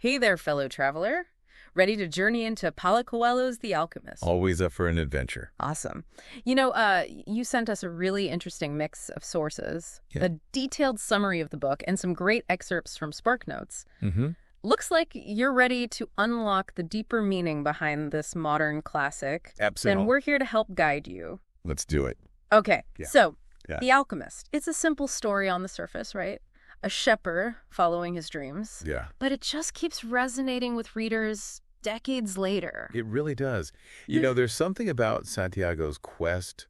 Hey there, fellow traveler. Ready to journey into Paulo Coelho's The Alchemist? Always up for an adventure. Awesome. You sent us a really interesting mix of sources, Yeah. a detailed summary of the book, and some great excerpts from SparkNotes. Mm-hmm. Looks like you're ready to unlock the deeper meaning behind this modern classic. Absolutely. Then we're here to help guide you. Let's do it. Okay, Yeah. so Yeah. The Alchemist. It's a simple story on the surface, right? A shepherd following his dreams. Yeah. But it just keeps resonating with readers decades later. It really does. There's something about Santiago's quest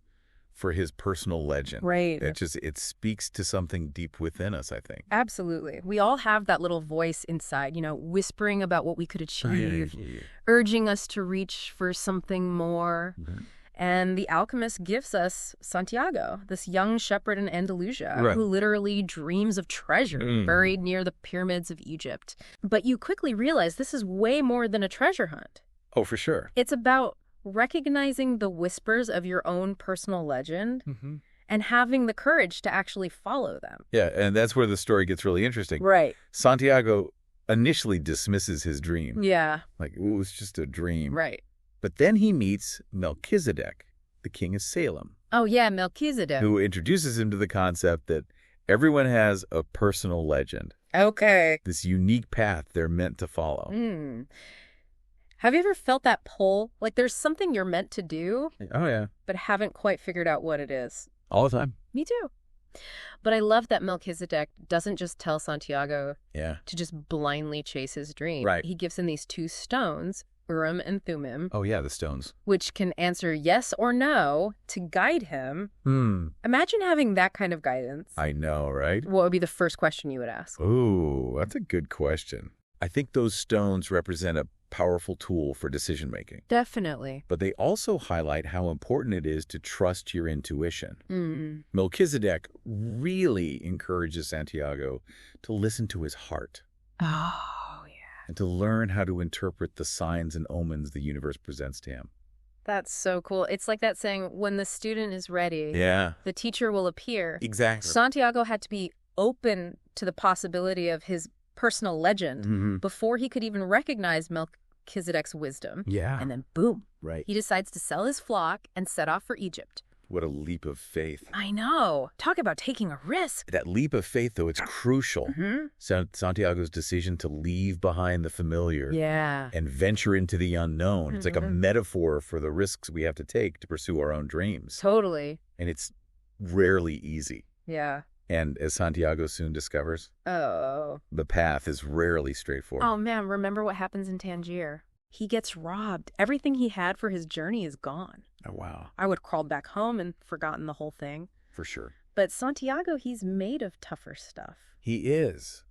for his personal legend. Right. It speaks to something deep within us, I think. Absolutely. We all have that little voice inside, whispering about what we could achieve, Yeah. urging us to reach for something more. Mhm. And The Alchemist gives us Santiago, this young shepherd in Andalusia Right. who literally dreams of treasure buried near the pyramids of Egypt. But you quickly realize this is way more than a treasure hunt. Oh, for sure. It's about recognizing the whispers of your own personal legend Mm-hmm. and having the courage to actually follow them. Yeah, and that's where the story gets really interesting. Right. Santiago initially dismisses his dream. Yeah. Like, it was just a dream. Right. But then he meets Melchizedek, the king of Salem, Oh, yeah, Melchizedek. who introduces him to the concept that everyone has a personal legend, Okay. this unique path they're meant to follow. Have you ever felt that pull? Like there's something you're meant to do, Oh, yeah. but haven't quite figured out what it is. All the time. Me too. But I love that Melchizedek doesn't just tell Santiago Yeah. to just blindly chase his dream. Right. He gives him these two stones, Urim and Thummim, Oh, yeah, the stones. which can answer yes or no to guide him. Hmm. Imagine having that kind of guidance. I know, right? What would be the first question you would ask? Ooh, that's a good question. I think those stones represent a powerful tool for decision-making. Definitely. But they also highlight how important it is to trust your intuition. Mm. Melchizedek really encourages Santiago to listen to his heart Oh, yeah. and to learn how to interpret the signs and omens the universe presents to him. That's so cool. It's like that saying, when the student is ready, Yeah, the teacher will appear. exactly. Santiago had to be open to the possibility of his personal legend Mhm. before he could even recognize Melchizedek's wisdom. Yeah, And then boom, right. he decides to sell his flock and set off for Egypt. What a leap of faith. I know. Talk about taking a risk. That leap of faith, though, it's crucial. Hmm? Santiago's decision to leave behind the familiar Yeah. and venture into the unknown. It's like a Mhm. metaphor for the risks we have to take to pursue our own dreams. Totally. And it's rarely easy. Yeah. And as Santiago soon discovers, Oh. the path is rarely straightforward. Oh, man, remember what happens in Tangier? He gets robbed. Everything he had for his journey is gone. Oh, wow. I would have crawled back home and forgotten the whole thing. For sure. But Santiago, he's made of tougher stuff. He is.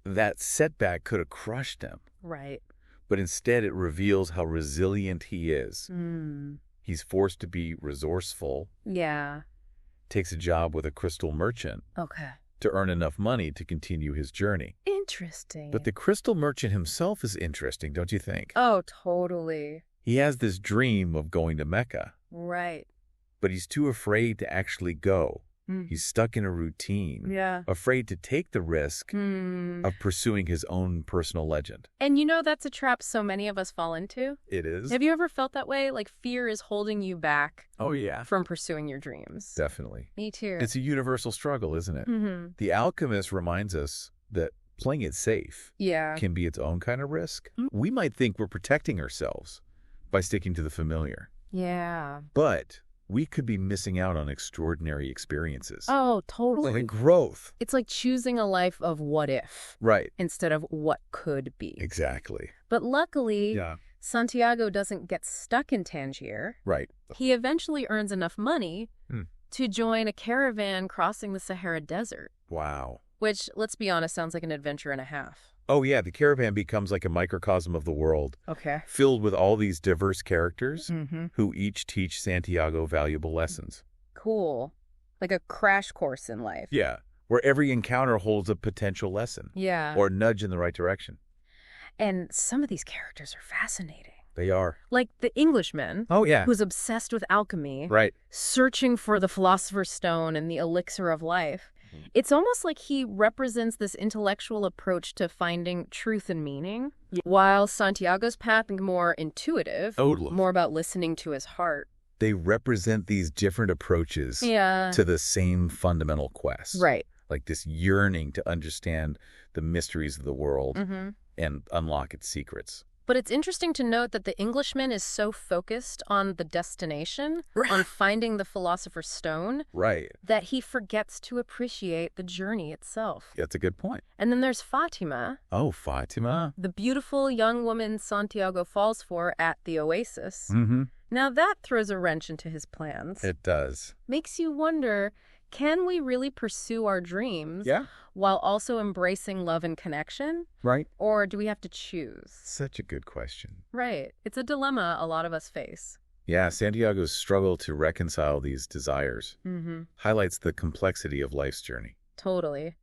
That setback could have crushed him, Right. but instead it reveals how resilient he is. Hmm. He's forced to be resourceful, Yeah. takes a job with a crystal merchant Okay. to earn enough money to continue his journey. Interesting. But the crystal merchant himself is interesting, don't you think? Oh, totally. He has this dream of going to Mecca, Right. but he's too afraid to actually go. Mm. He's stuck in a routine, Yeah. afraid to take the risk of pursuing his own personal legend. And that's a trap so many of us fall into. It is? Have you ever felt that way? Like fear is holding you back Oh, yeah. from pursuing your dreams. Definitely. Me too. It's a universal struggle, isn't it? Mm-hmm. The Alchemist reminds us that playing it safe Yeah. can be its own kind of risk. Mm. We might think we're protecting ourselves by sticking to the familiar, Yeah. but we could be missing out on extraordinary experiences. Oh, totally. And growth. It's like choosing a life of what if Right. instead of what could be. Exactly. But luckily, Yeah. Santiago doesn't get stuck in Tangier. Right. He eventually earns enough money Hmm. to join a caravan crossing the Sahara Desert, Wow. which, let's be honest, sounds like an adventure and a half. Oh, yeah. The caravan becomes like a microcosm of the world, Okay. filled with all these diverse characters Mm-hmm. who each teach Santiago valuable lessons. Cool. Like a crash course in life. Yeah. Where every encounter holds a potential lesson Yeah. or nudge in the right direction. And some of these characters are fascinating. They are. Like the Englishman, Oh, yeah. who's obsessed with alchemy, Right. searching for the Philosopher's Stone and the elixir of life. It's almost like he represents this intellectual approach to finding truth and meaning, while Santiago's path is more intuitive, more about listening to his heart. They represent these different approaches to the same fundamental quest. Right. Like this yearning to understand the mysteries of the world and unlock its secrets. But it's interesting to note that the Englishman is so focused on the destination, on finding the Philosopher's Stone, that he forgets to appreciate the journey itself. That's a good point. And then there's Fatima. Oh, Fatima. The beautiful young woman Santiago falls for at the oasis. Now that throws a wrench into his plans. It does. Makes you wonder, can we really pursue our dreams while also embracing love and connection? Right. Or do we have to choose? Such a good question. Right. It's a dilemma a lot of us face. Yeah, Santiago's struggle to reconcile these desires highlights the complexity of life's journey. Totally.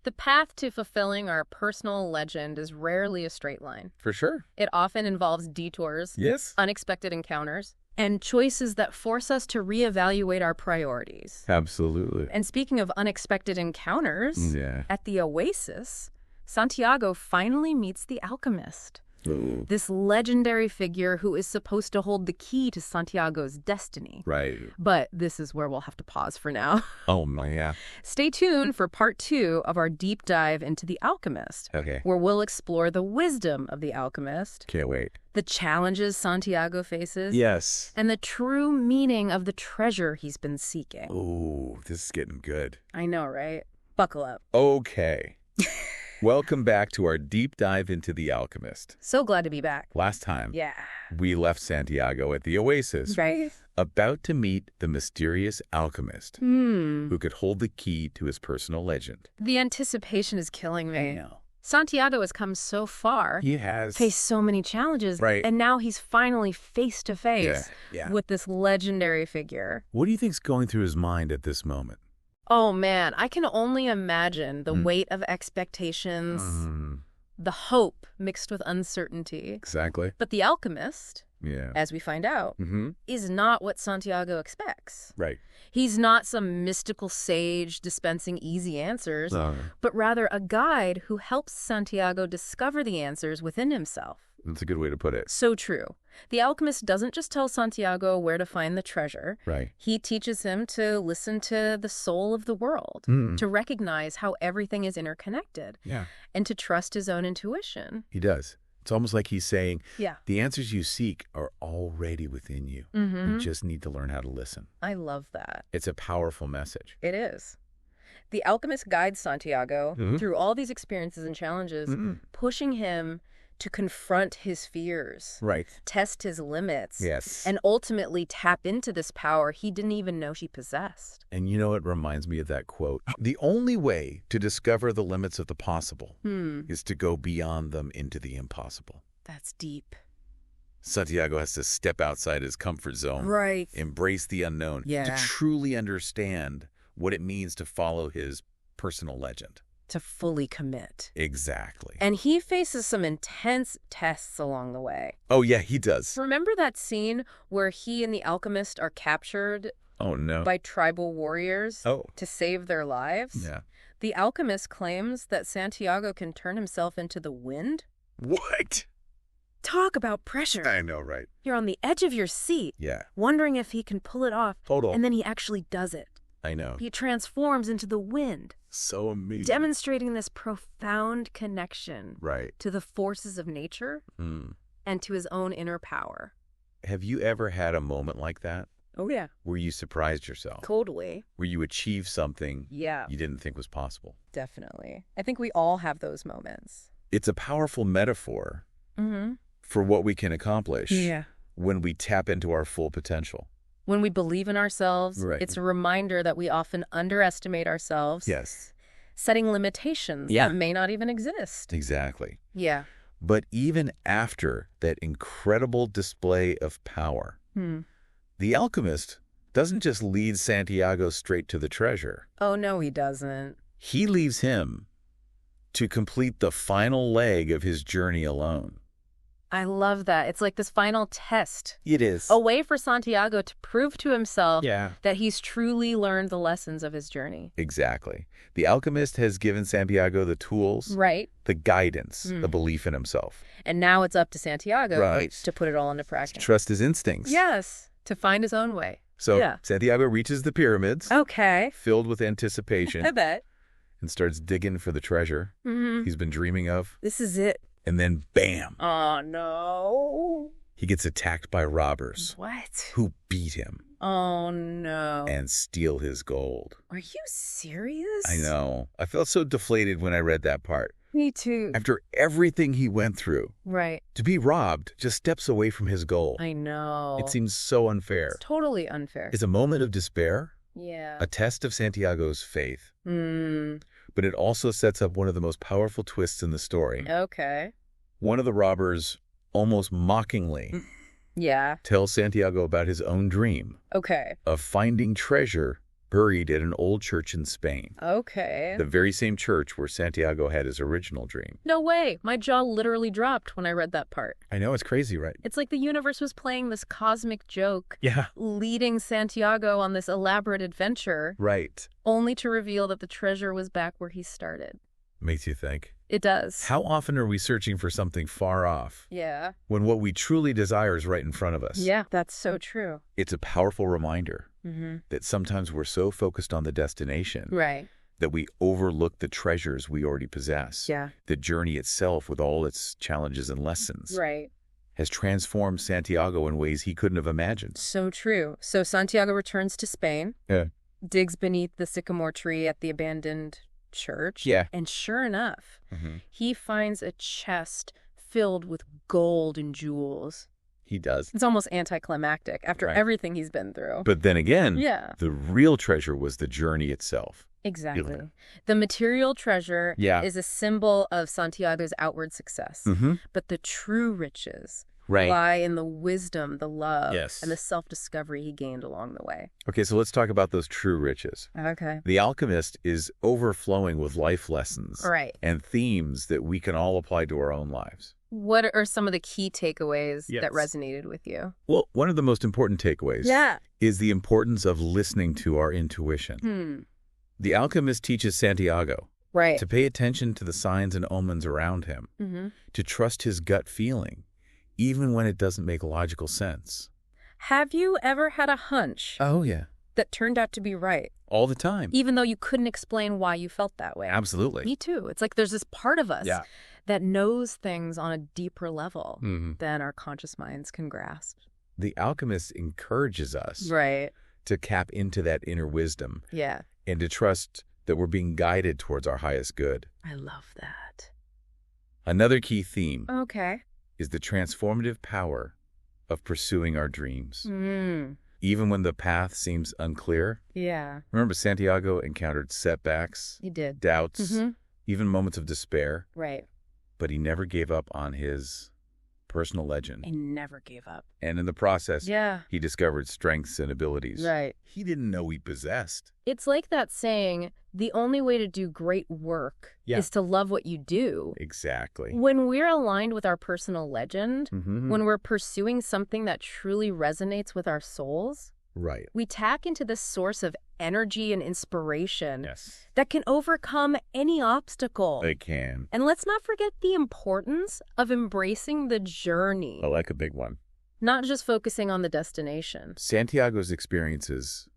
The path to fulfilling our personal legend is rarely a straight line. For sure. It often involves detours, unexpected encounters, and choices that force us to reevaluate our priorities. Absolutely. And speaking of unexpected encounters, at the oasis, Santiago finally meets the alchemist. Ooh. This legendary figure who is supposed to hold the key to Santiago's destiny. Right. But this is where we'll have to pause for now. Oh, my, Stay tuned for part 2 of our deep dive into the alchemist. Okay. Where we'll explore the wisdom of the alchemist. Can't wait. The challenges Santiago faces. Yes. And the true meaning of the treasure he's been seeking. Ooh, this is getting good. I know, right? Buckle up. Okay. Welcome back to our deep dive into The Alchemist. So glad to be back. Last time, we left Santiago at the oasis, about to meet the mysterious alchemist who could hold the key to his personal legend. The anticipation is killing me. I know. Santiago has come so far. He has. Faced so many challenges. Right. And now he's finally face to face with this legendary figure. What do you think's going through his mind at this moment? Oh, man, I can only imagine the weight of expectations, the hope mixed with uncertainty. Exactly. But the alchemist, as we find out, is not what Santiago expects. Right. He's not some mystical sage dispensing easy answers, but rather a guide who helps Santiago discover the answers within himself. That's a good way to put it. So true. The alchemist doesn't just tell Santiago where to find the treasure. Right. He teaches him to listen to the soul of the world, to recognize how everything is interconnected, and to trust his own intuition. He does. It's almost like he's saying, Yeah. the answers you seek are already within you. You just need to learn how to listen. I love that. It's a powerful message. It is. The alchemist guides Santiago through all these experiences and challenges, pushing him to confront his fears, Right. test his limits, Yes. and ultimately tap into this power he didn't even know she possessed. And you know, it reminds me of that quote. The only way to discover the limits of the possible is to go beyond them into the impossible. That's deep. Santiago has to step outside his comfort zone, Right. embrace the unknown, to truly understand what it means to follow his personal legend. To fully commit. Exactly. And he faces some intense tests along the way. Oh, yeah, he does. Remember that scene where he and the alchemist are captured Oh, no. by tribal warriors to save their lives? Yeah. The alchemist claims that Santiago can turn himself into the wind. What? Talk about pressure. I know, right? You're on the edge of your seat, Yeah. wondering if he can pull it off. Total. And then he actually does it. I know. He transforms into the wind, So amazing. demonstrating this profound connection Right. to the forces of nature and to his own inner power. Have you ever had a moment like that Oh, yeah. where you surprised yourself? Totally. Where you achieved something Yeah, you didn't think was possible? definitely. I think we all have those moments. It's a powerful metaphor for what we can accomplish when we tap into our full potential. When we believe in ourselves, Right. it's a reminder that we often underestimate ourselves, Yes. setting limitations that may not even exist. Exactly. Yeah. But even after that incredible display of power, the alchemist doesn't just lead Santiago straight to the treasure. Oh, no, he doesn't. He leaves him to complete the final leg of his journey alone. I love that. It's like this final test. It is. A way for Santiago to prove to himself Yeah. that he's truly learned the lessons of his journey. Exactly. The alchemist has given Santiago the tools, Right. the guidance, the belief in himself. And now it's up to Santiago Right. to put it all into practice. Trust his instincts. Yes, to find his own way. So Yeah. Santiago reaches the pyramids, Okay. filled with anticipation, I bet. and starts digging for the treasure he's been dreaming of. This is it. And then, bam, Oh, no. he gets attacked by robbers What? who beat him Oh, no. and steal his gold. Are you serious? I know. I felt so deflated when I read that part. Me too. After everything he went through, Right. to be robbed just steps away from his goal. I know. It seems so unfair. It's totally unfair. It's a moment of despair, Yeah. a test of Santiago's faith. Hmm. But it also sets up one of the most powerful twists in the story. Okay. One of the robbers, almost mockingly, Yeah. tells Santiago about his own dream Okay. of finding treasure buried at an old church in Spain. Okay. The very same church where Santiago had his original dream. No way. My jaw literally dropped when I read that part. I know, it's crazy, right? It's like the universe was playing this cosmic joke, Yeah. leading Santiago on this elaborate adventure, Right. only to reveal that the treasure was back where he started. Makes you think. It does. How often are we searching for something far off Yeah. when what we truly desire is right in front of us? Yeah, that's so true. It's a powerful reminder Mm-hmm. that sometimes we're so focused on the destination Right. that we overlook the treasures we already possess. Yeah. The journey itself, with all its challenges and lessons, Right. has transformed Santiago in ways he couldn't have imagined. So true. So Santiago returns to Spain, Yeah. digs beneath the sycamore tree at the abandoned church. Yeah. And sure enough, Mm-hmm. he finds a chest filled with gold and jewels. He does. It's almost anticlimactic after Right. everything he's been through. But then again, Yeah. the real treasure was the journey itself. Exactly. The material treasure Yeah. is a symbol of Santiago's outward success. Mm-hmm. But the true riches Right. lie in the wisdom, the love, Yes. and the self-discovery he gained along the way. Okay, so let's talk about those true riches. Okay. The Alchemist is overflowing with life lessons Right. and themes that we can all apply to our own lives. What are some of the key takeaways Yes. that resonated with you? Well, one of the most important takeaways Yeah. is the importance of listening to our intuition. The Alchemist teaches Santiago Right. to pay attention to the signs and omens around him, Mm-hmm. to trust his gut feeling, even when it doesn't make logical sense. Have you ever had a hunch Oh, yeah. that turned out to be right, All the time. even though you couldn't explain why you felt that way? Absolutely. Me too. It's like there's this part of us Yeah. that knows things on a deeper level Mhm. than our conscious minds can grasp. The Alchemist encourages us Right. to tap into that inner wisdom Yeah. and to trust that we're being guided towards our highest good. I love that. Another key theme Okay. is the transformative power of pursuing our dreams. Mm. Even when the path seems unclear. Yeah. Remember, Santiago encountered setbacks, He did. doubts, Mm-hmm. even moments of despair, Right. but he never gave up on his personal legend. I never gave up. And in the process, Yeah. he discovered strengths and abilities Right. he didn't know he possessed. It's like that saying, the only way to do great work Yeah. is to love what you do. Exactly. When we're aligned with our personal legend, Mm-hmm. when we're pursuing something that truly resonates with our souls, Right. we tap into this source of energy and inspiration Yes. that can overcome any obstacle. They can. And let's not forget the importance of embracing the journey, I like a big one. not just focusing on the destination. Santiago's experiences,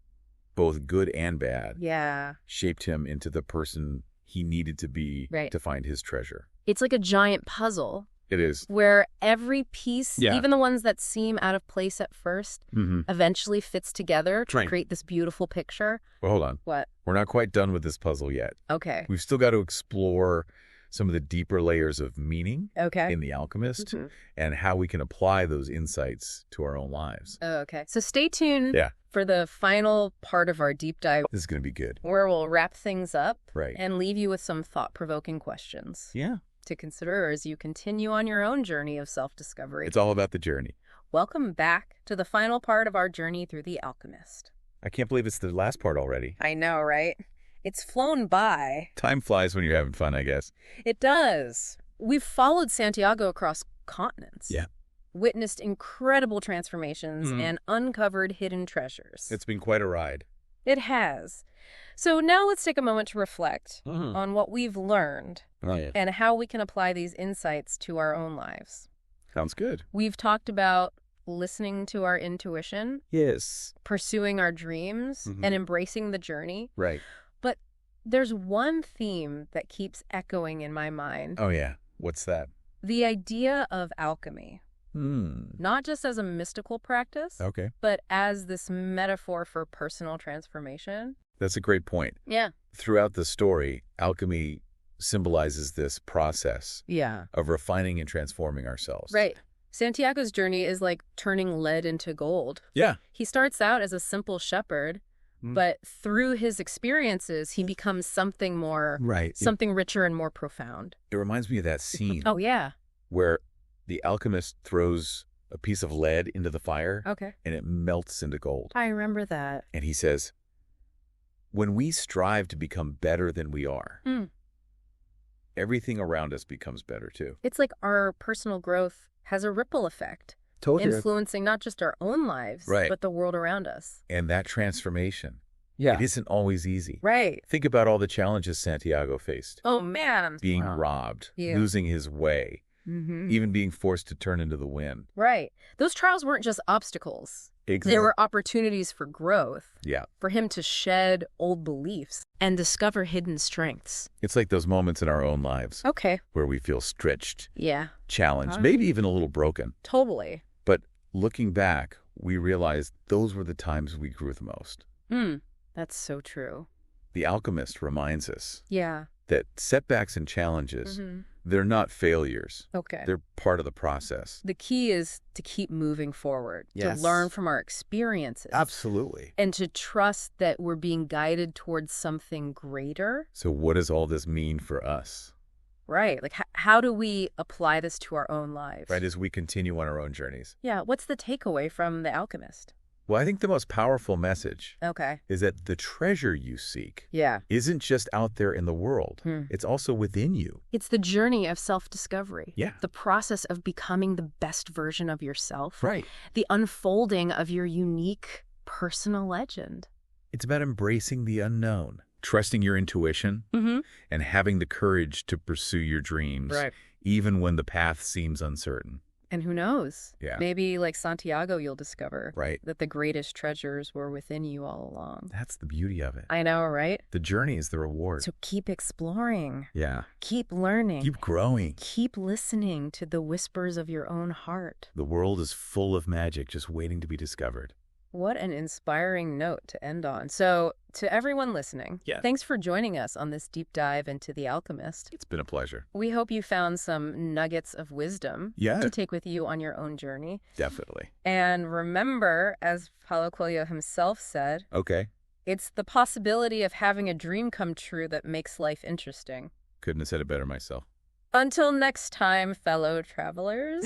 both good and bad, Yeah. shaped him into the person he needed to be Right. to find his treasure. It's like a giant puzzle It is. where every piece, Yeah. even the ones that seem out of place at first, Mm-hmm. eventually fits together to Right. create this beautiful picture. Well, hold on. What? We're not quite done with this puzzle yet. Okay. We've still got to explore some of the deeper layers of meaning Okay. in The Alchemist Mhm. and how we can apply those insights to our own lives. Oh, okay. So stay tuned Yeah. for the final part of our deep dive, This is going to be good. where we'll wrap things up Right. and leave you with some thought-provoking questions Yeah. to consider as you continue on your own journey of self-discovery. It's all about the journey. Welcome back to the final part of our journey through The Alchemist. I can't believe it's the last part already. I know, right? It's flown by. Time flies when you're having fun, I guess. It does. We've followed Santiago across continents. Yeah. Witnessed incredible transformations and uncovered hidden treasures. It's been quite a ride. It has. So now let's take a moment to reflect on what we've learned and how we can apply these insights to our own lives. Sounds good. We've talked about listening to our intuition. Yes. Pursuing our dreams and embracing the journey. Right. But there's one theme that keeps echoing in my mind. Oh, yeah. What's that? The idea of alchemy. Not just as a mystical practice, but as this metaphor for personal transformation. That's a great point. Yeah. Throughout the story, alchemy symbolizes this process of refining and transforming ourselves. Right. Santiago's journey is like turning lead into gold. Yeah. He starts out as a simple shepherd, but through his experiences, he becomes something more, something richer and more profound. It reminds me of that scene. Oh, yeah. Where the alchemist throws a piece of lead into the fire. Okay. And it melts into gold. I remember that. And he says, when we strive to become better than we are, everything around us becomes better too. It's like our personal growth has a ripple effect. Totally. Influencing not just our own lives, but the world around us. And that transformation, it isn't always easy. Right. Think about all the challenges Santiago faced. Oh, man. Being robbed, losing his way, even being forced to turn into the wind. Right. Those trials weren't just obstacles. Exactly. There were opportunities for growth. Yeah. For him to shed old beliefs and discover hidden strengths. It's like those moments in our own lives. Okay. Where we feel stretched. Yeah. Challenged, maybe even a little broken. Totally. But looking back, we realized those were the times we grew the most. That's so true. The Alchemist reminds us that setbacks and challenges, they're not failures. Okay. They're part of the process. The key is to keep moving forward, to learn from our experiences. Absolutely. And to trust that we're being guided towards something greater. So what does all this mean for us? Right. Like, how do we apply this to our own lives? Right, as we continue on our own journeys. Yeah. What's the takeaway from The Alchemist? Well, I think the most powerful message is that the treasure you seek isn't just out there in the world. It's also within you. It's the journey of self-discovery. Yeah. The process of becoming the best version of yourself. Right. The unfolding of your unique personal legend. It's about embracing the unknown, trusting your intuition, and having the courage to pursue your dreams, even when the path seems uncertain. And who knows? Yeah. Maybe like Santiago, you'll discover that the greatest treasures were within you all along. That's the beauty of it. I know, right? The journey is the reward. So keep exploring. Yeah. Keep learning. Keep growing. Keep listening to the whispers of your own heart. The world is full of magic just waiting to be discovered. What an inspiring note to end on. So, to everyone listening, thanks for joining us on this deep dive into The Alchemist. It's been a pleasure. We hope you found some nuggets of wisdom to take with you on your own journey. Definitely. And remember, as Paulo Coelho himself said, it's the possibility of having a dream come true that makes life interesting. Couldn't have said it better myself. Until next time, fellow travelers.